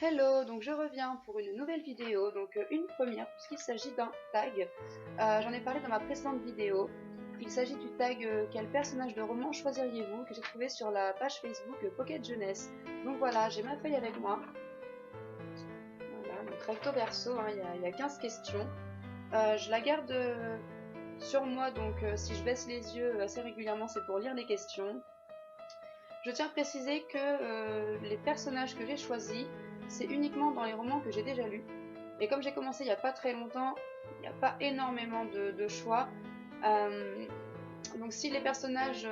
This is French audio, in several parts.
Hello, donc je reviens pour une nouvelle vidéo, donc une première puisqu'il s'agit d'un tag. J'en ai parlé dans ma précédente vidéo. Il s'agit du tag quel personnage de roman choisiriez-vous que j'ai trouvé sur la page Facebook Pocket Jeunesse. Donc voilà, j'ai ma feuille avec moi. Voilà, donc recto verso, hein, il y a 15 questions. Je la garde sur moi, donc si je baisse les yeux assez régulièrement, c'est pour lire les questions. Je tiens à préciser que les personnages que j'ai choisis, c'est uniquement dans les romans que j'ai déjà lus. Et comme j'ai commencé il n'y a pas très longtemps, il n'y a pas énormément de choix. Donc si les personnages...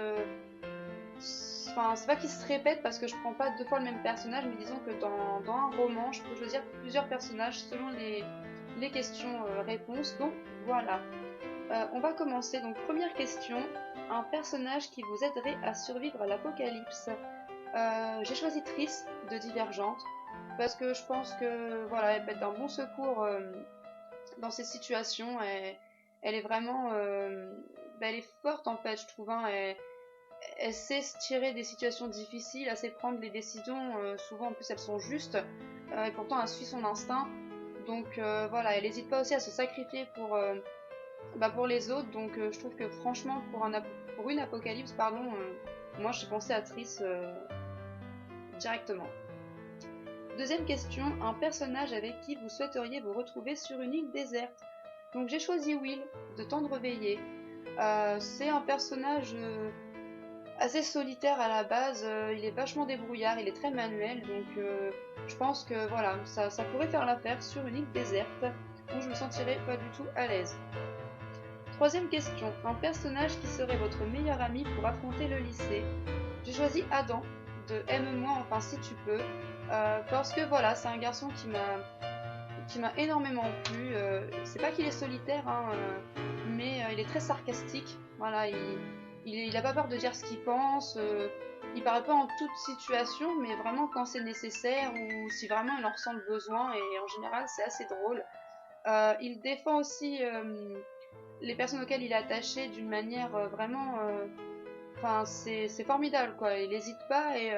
Enfin, c'est pas qu'ils se répètent parce que je prends pas deux fois le même personnage, mais disons que dans un roman, je peux choisir plusieurs personnages selon les questions-réponses. Donc voilà. On va commencer. Donc première question. Un personnage qui vous aiderait à survivre à l'apocalypse. J'ai choisi Triss de Divergente parce que je pense que voilà, elle peut être d'un bon secours dans ces situations. Elle est vraiment, elle est forte en fait, je trouve. Hein, elle sait se tirer des situations difficiles, elle sait prendre les décisions. Souvent en plus elles sont justes et pourtant elle suit son instinct. Donc voilà, elle n'hésite pas aussi à se sacrifier pour les autres. Donc je trouve que franchement pour une apocalypse, pardon, moi j'ai pensé à Triss directement. Deuxième question, un personnage avec qui vous souhaiteriez vous retrouver sur une île déserte. Donc j'ai choisi Will de Tendre Veillée. C'est un personnage assez solitaire à la base, il est vachement débrouillard, il est très manuel, donc je pense que voilà, ça pourrait faire l'affaire sur une île déserte où je me sentirais pas du tout à l'aise. Troisième question, un personnage qui serait votre meilleur ami pour affronter le lycée. J'ai choisi Adam de Aime-moi enfin si tu peux, parce que voilà, c'est un garçon qui m'a énormément plu. C'est pas qu'il est solitaire, hein, mais il est très sarcastique. Voilà, il a pas peur de dire ce qu'il pense. Il parle pas en toute situation, mais vraiment quand c'est nécessaire ou si vraiment il en ressent le besoin. Et en général, c'est assez drôle. Il défend aussi les personnes auxquelles il est attaché d'une manière vraiment. Enfin, c'est formidable, quoi. Il n'hésite pas et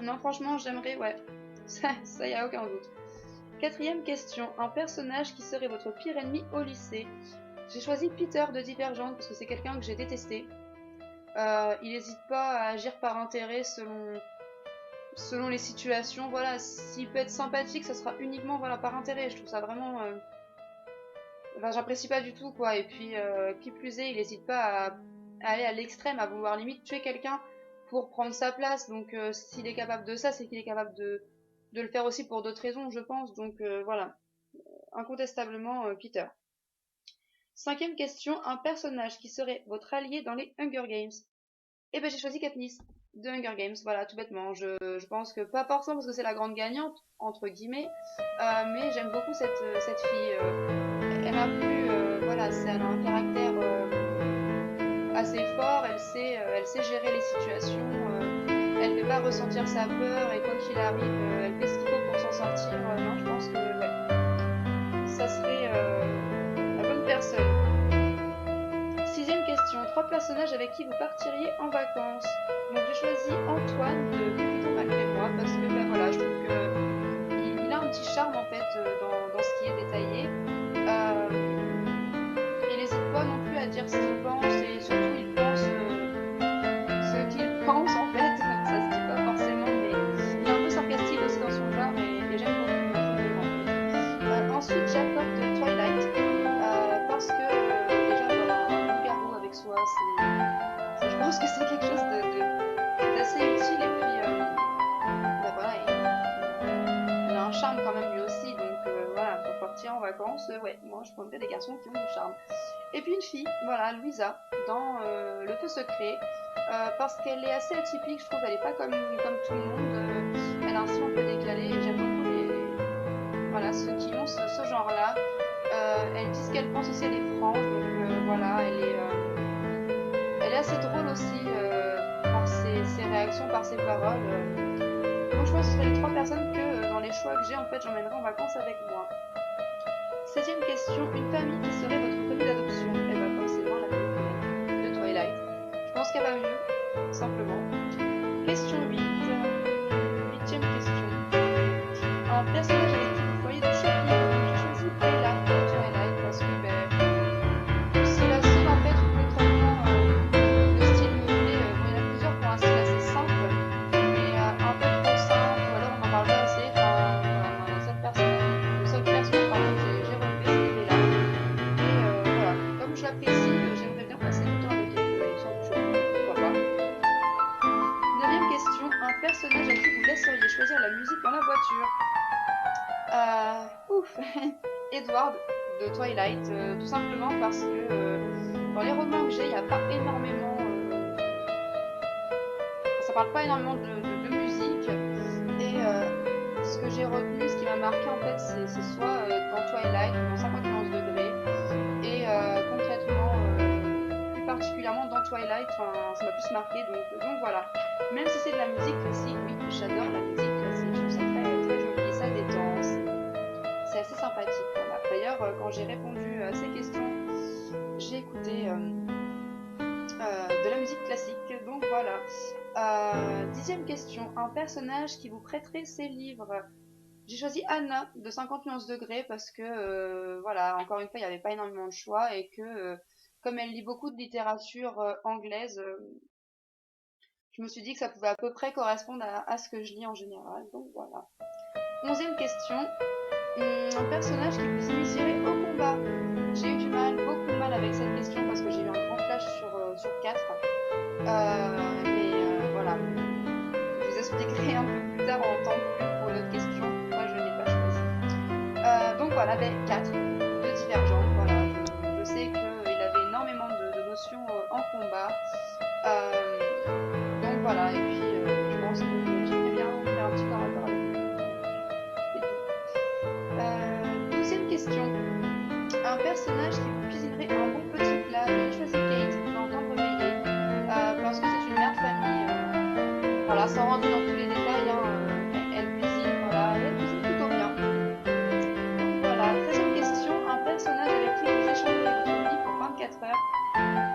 non, franchement, j'aimerais, ouais. Ça y a aucun doute. Quatrième question, un personnage qui serait votre pire ennemi au lycée. J'ai choisi Peter de Divergente parce que c'est quelqu'un que j'ai détesté. Il n'hésite pas à agir par intérêt selon les situations. Voilà, s'il peut être sympathique, ça sera uniquement voilà, par intérêt. Je trouve ça vraiment... Enfin, j'apprécie pas du tout, quoi. Et puis, qui plus est, il n'hésite pas à aller à l'extrême, à vouloir limite tuer quelqu'un pour prendre sa place. Donc, s'il est capable de ça, c'est qu'il est capable de le faire aussi pour d'autres raisons, je pense. Donc, voilà. Incontestablement, Peter. Cinquième question, un personnage qui serait votre allié dans les Hunger Games. Eh ben j'ai choisi Katniss de Hunger Games, voilà, tout bêtement. Je pense que pas forcément parce que c'est la grande gagnante, entre guillemets, mais j'aime beaucoup cette fille. Elle m'a plu, voilà, elle a un caractère assez fort, elle sait gérer les situations, elle ne fait pas ressentir sa peur et quoi qu'il arrive, elle fait ce qu'il faut pour s'en sortir. Non, je pense que ouais, ça serait la bonne personne. Sixième question, trois personnages avec qui vous partiriez en vacances. Donc j'ai choisi Antoine de Pépito malgré moi parce que ben voilà, je trouve que il a un petit charme en fait dans ce qui est détaillé. Il n'hésite pas non plus à dire ce qu'il pense et surtout il pense ce qu'il pense en fait. Ça se dit pas forcément, mais il est un peu sarcastique aussi dans son genre et j'aime beaucoup. Ensuite Jacob de Twilight parce que déjà avoir un loup-garou avec soi, je pense que c'est quelque chose d'assez utile et puis ben voilà, il a un charme quand même lui aussi, donc voilà, pour partir en vacances, ouais, moi je prendrais des garçons qui ont du charme. Et puis une fille, voilà, Louisa, dans Le Feu Secret, parce qu'elle est assez atypique, je trouve, elle est pas comme tout le monde, elle a un style un peu décalé, et j'aime beaucoup voilà, ceux qui ont ce genre-là. Elle dit ce qu'elle pense aussi, elle est franche, donc voilà, elle est assez drôle aussi par ses réactions, par ses paroles. Donc je pense que ce seraient les trois personnes que dans les choix que j'ai, en fait, j'emmènerai en vacances avec moi. 16e question, une famille qui serait votre famille d'adoption. Et bien forcément la famille de Twilight. Je pense qu'elle va mieux, simplement. Question 8. Huitième question. un personnage avec qui vous feriez du shopping. Donc j'ai choisi Bella de Twilight parce que c'est la seule en fait où concrètement le style me plaît. Bon, il y en a plusieurs qui ont un style assez simple, mais un peu trop simple, ou alors on n'en parle pas assez. Enfin, voilà, moi, le seul personnage pardon, que j'ai relevé c'était Bella. Et voilà, comme je l'apprécie, j'aimerais bien passer du temps avec elle et faire du shopping, pourquoi pas. Neuvième question, un personnage à qui vous laisseriez choisir la musique dans la voiture. Ouf, Edward de Twilight, tout simplement parce que dans les romans que j'ai, il n'y a pas énormément. Ça parle pas énormément de musique. Et ce que j'ai retenu, ce qui m'a marqué en fait, c'est soit dans Twilight ou dans 51 degrés. Et concrètement, plus particulièrement dans Twilight, ça m'a plus marqué. Donc voilà. Même si c'est de la musique classique, oui, j'adore la musique classique. Je trouve ça très, très joli, ça détend. C'est assez sympathique. Voilà. D'ailleurs, quand j'ai répondu à ces questions, j'ai écouté de la musique classique. Donc voilà. Dixième question. Un personnage qui vous prêterait ses livres. J'ai choisi Anna de 51 degrés parce que, voilà, encore une fois, il n'y avait pas énormément de choix et que, comme elle lit beaucoup de littérature anglaise, je me suis dit que ça pouvait à peu près correspondre à ce que je lis en général. Donc voilà. Onzième question. Un personnage qui vous initierait au combat. J'ai eu du mal, beaucoup de mal avec cette question parce que j'ai eu un grand flash sur 4. Mais voilà, je vous expliquerai un peu plus tard en temps plus pour une autre question. Moi, je n'ai pas choisi. Donc voilà, 4 de Divergente. Voilà, je sais qu'il avait énormément de notions en combat. Donc voilà, et puis je pense que j'aimerais bien faire un petit corps à corps avec lui. Douzième question. Un personnage qui vous cuisinerait un bon petit plat. J'ai choisi Kate dans Tendre Veillée parce que c'est une mère de famille. Voilà, sans rentrer dans tous les détails, hein, elle cuisine, voilà, et elle cuisine plutôt bien. Donc voilà, 13e question. Un personnage avec qui vous échangez votre vie pour 24 heures.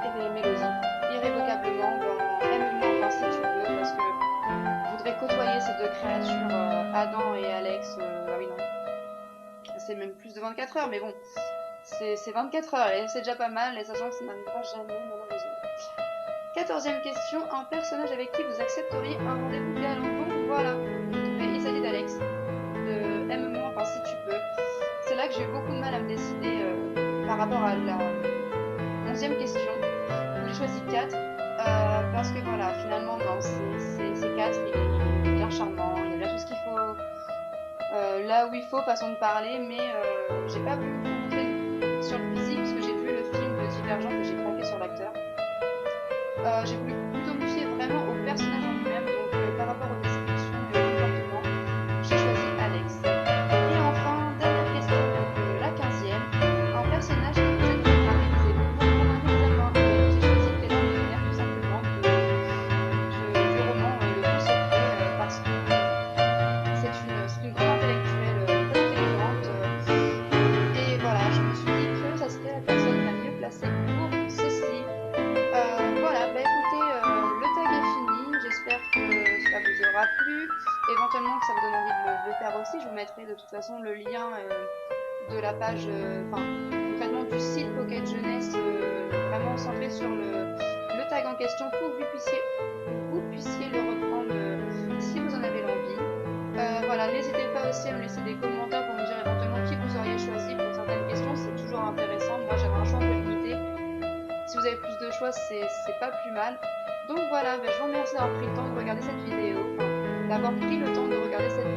Et bien Mélodie, irrévocablement dans Aime-moi, enfin si tu veux, parce que je voudrais côtoyer ces deux créatures, Adam et Alex. Ah oui, non, c'est même plus de 24 heures, mais bon, c'est 24 heures et c'est déjà pas mal, et sachant que ça n'arrivera jamais, malheureusement. 14e question, un personnage avec qui vous accepteriez un rendez-vous galant. Donc voilà, il s'agit d'Alex, de Aime-moi, enfin si tu peux. C'est là que j'ai eu beaucoup de mal à me décider par rapport à la 11e question, où j'ai choisi 4, parce que voilà, finalement, dans ces 4, il est bien charmant, il y a bien tout ce qu'il faut, là où il faut, façon de parler, mais j'ai pas voulu me concentrer sur le physique, parce que j'ai vu le film de Divergente et j'ai craqué sur l'acteur. J'ai voulu plutôt me fier vraiment au personnage en lui-même, donc par rapport aux descriptions et au comportement, j'ai choisi Alex. Et enfin, dernière question, donc la 15e, un personnage qui vous aiderait à réviser vos cours pour un examen. Et j'ai choisi Taylor Lautner tout simplement du roman Le Faux Secret, parce que c'est une grande intellectuelle, très intelligente, et voilà, je me suis dit que ça serait la personne la mieux placée pour ceci. Voilà, bah écoutez, le tag est fini. J'espère que cela vous aura plu. Éventuellement que ça vous donne envie de le faire aussi. Je vous mettrai de toute façon le lien de la page, enfin concrètement du site Pocket Jeunesse, vraiment centré sur le tag en question pour que vous puissiez le reprendre si vous en avez l'envie. Voilà, n'hésitez pas aussi à me laisser des commentaires pour me dire éventuellement qui vous auriez choisi pour certaines questions. C'est toujours intéressant. Moi j'avais un choix un peu limité. Si vous avez plus de choix, c'est pas plus mal. Donc voilà, je vous remercie d'avoir pris le temps de regarder cette vidéo, enfin, d'avoir pris le temps de regarder cette